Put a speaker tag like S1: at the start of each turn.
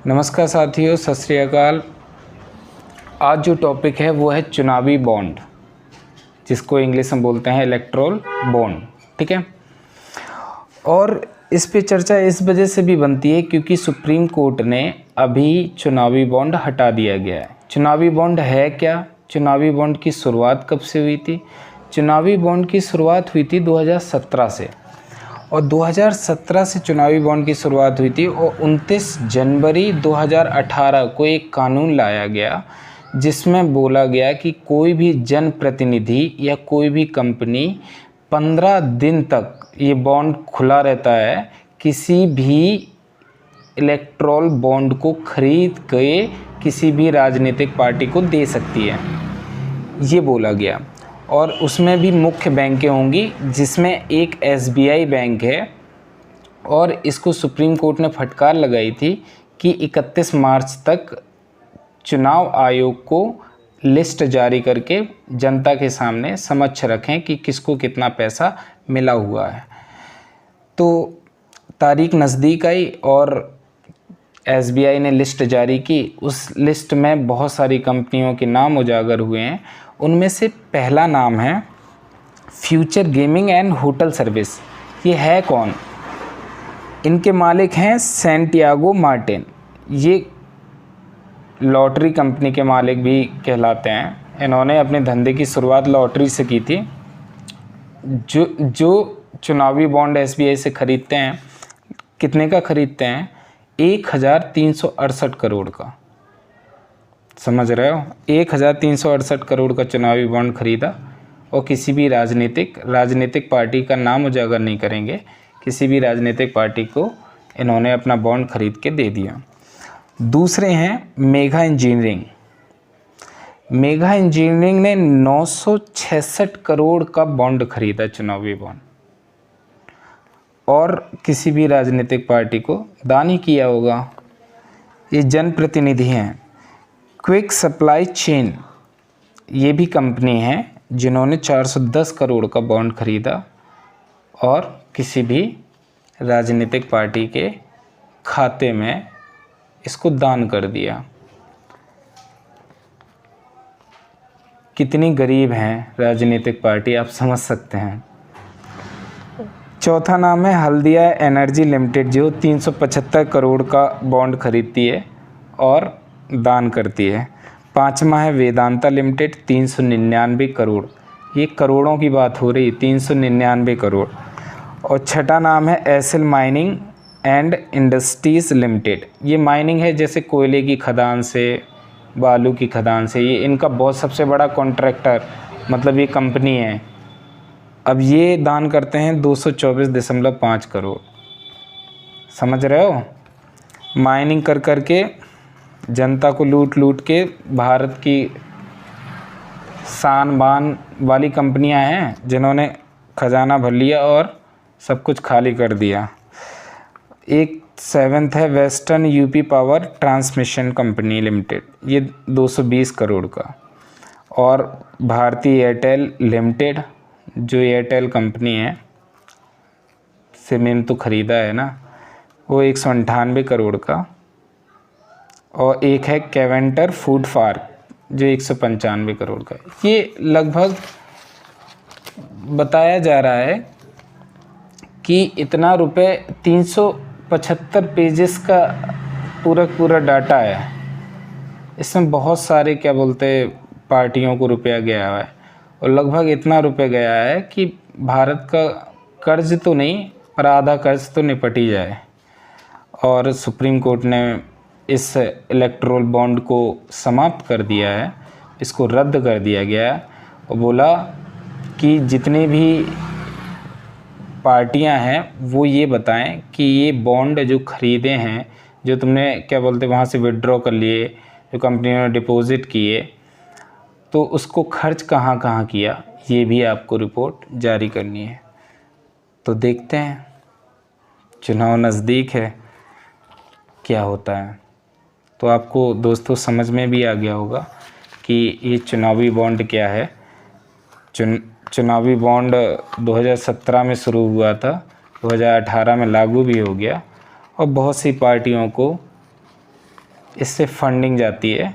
S1: नमस्कार साथियों, सत श्री अकाल। आज जो टॉपिक है वो है चुनावी बॉन्ड, जिसको इंग्लिश में बोलते हैं इलेक्टोरल बॉन्ड। ठीक है, और इस पे चर्चा इस वजह से भी बनती है क्योंकि सुप्रीम कोर्ट ने अभी चुनावी बॉन्ड हटा दिया गया है। चुनावी बॉन्ड है क्या? चुनावी बॉन्ड की शुरुआत कब से हुई थी? चुनावी बॉन्ड की शुरुआत हुई थी 2017 से, और 2017 से चुनावी बॉन्ड की शुरुआत हुई थी और 29 जनवरी 2018 को एक कानून लाया गया जिसमें बोला गया कि कोई भी जनप्रतिनिधि या कोई भी कंपनी 15 दिन तक ये बॉन्ड खुला रहता है, किसी भी इलेक्टोरल बॉन्ड को खरीद के किसी भी राजनीतिक पार्टी को दे सकती है, ये बोला गया। और उसमें भी मुख्य बैंकें होंगी, जिसमें एक SBI बैंक है, और इसको सुप्रीम कोर्ट ने फटकार लगाई थी कि 31 मार्च तक चुनाव आयोग को लिस्ट जारी करके जनता के सामने समक्ष रखें कि किसको कितना पैसा मिला हुआ है। तो तारीख नज़दीक आई और SBI ने लिस्ट जारी की। उस लिस्ट में बहुत सारी कंपनियों के नाम उजागर हुए हैं। उनमें से पहला नाम है future gaming and hotel service. ये है कौन? इनके मालिक हैं सैंटियागो मार्टिन। ये लॉटरी कंपनी के मालिक भी कहलाते हैं। इन्होंने अपने धंधे की शुरुआत लॉटरी से की थी। जो चुनावी बॉन्ड SBI से ख़रीदते हैं, कितने का ख़रीदते हैं? 1368 करोड़ का। समझ रहे हो? 1368 करोड़ का चुनावी बॉन्ड खरीदा, और किसी भी राजनीतिक पार्टी का नाम उजागर नहीं करेंगे, किसी भी राजनीतिक पार्टी को इन्होंने अपना बॉन्ड खरीद के दे दिया। दूसरे हैं मेगा इंजीनियरिंग। मेगा इंजीनियरिंग ने 966 करोड़ का बॉन्ड खरीदा, चुनावी बॉन्ड, और किसी भी राजनीतिक पार्टी को दान ही किया होगा। ये जनप्रतिनिधि हैं। क्विक सप्लाई चेन, ये भी कंपनी है जिन्होंने 410 करोड़ का बॉन्ड खरीदा और किसी भी राजनीतिक पार्टी के खाते में इसको दान कर दिया। कितनी गरीब हैं राजनीतिक पार्टी, आप समझ सकते हैं। चौथा नाम है हल्दिया एनर्जी लिमिटेड, जो 375 करोड़ का बॉन्ड खरीदती है और दान करती है। पांचवा है वेदांता लिमिटेड, 399 करोड़। ये करोड़ों की बात हो रही, 399 करोड़। और छठा नाम है SL mining and industries limited. ये माइनिंग है, जैसे कोयले की खदान से, बालू की खदान से। ये इनका बहुत सबसे बड़ा कॉन्ट्रैक्टर, मतलब ये कंपनी है। अब ये दान करते हैं 224.5 करोड़। समझ रहे हो? माइनिंग कर करके जनता को लूट के भारत की शान बान वाली कंपनियां हैं, जिन्होंने खजाना भर लिया और सब कुछ खाली कर दिया। एक सेवेंथ है western UP power transmission company limited, ये 220 करोड़ का। और भारतीय एयरटेल लिमिटेड, जो एयरटेल कंपनी है, सिम तो ख़रीदा है ना, वो 198 करोड़ का। और एक है कैवेंटर फूड पार्क, जो 195 करोड़ का है। ये लगभग बताया जा रहा है कि इतना रुपए, 375 पेजेस का पूरा डाटा है। इसमें बहुत सारे क्या बोलते पार्टियों को रुपया गया है, और लगभग इतना रुपये गया है कि भारत का कर्ज तो नहीं, पर आधा कर्ज तो निपट ही जाए। और सुप्रीम कोर्ट ने इस इलेक्टोरल बॉन्ड को समाप्त कर दिया है, इसको रद्द कर दिया गया है, और बोला कि जितनी भी पार्टियां हैं वो ये बताएं कि ये बॉन्ड जो ख़रीदे हैं, जो तुमने क्या बोलते वहाँ से विड्रॉ कर लिए, जो कंपनियों ने डिपॉजिट किए, तो उसको खर्च कहाँ किया, ये भी आपको रिपोर्ट जारी करनी है। तो देखते हैं, चुनाव नज़दीक है, क्या होता है। तो आपको दोस्तों समझ में भी आ गया होगा कि ये चुनावी बॉन्ड क्या है। चुनावी बॉन्ड 2017 में शुरू हुआ था, 2018 में लागू भी हो गया, और बहुत सी पार्टियों को इससे फंडिंग जाती है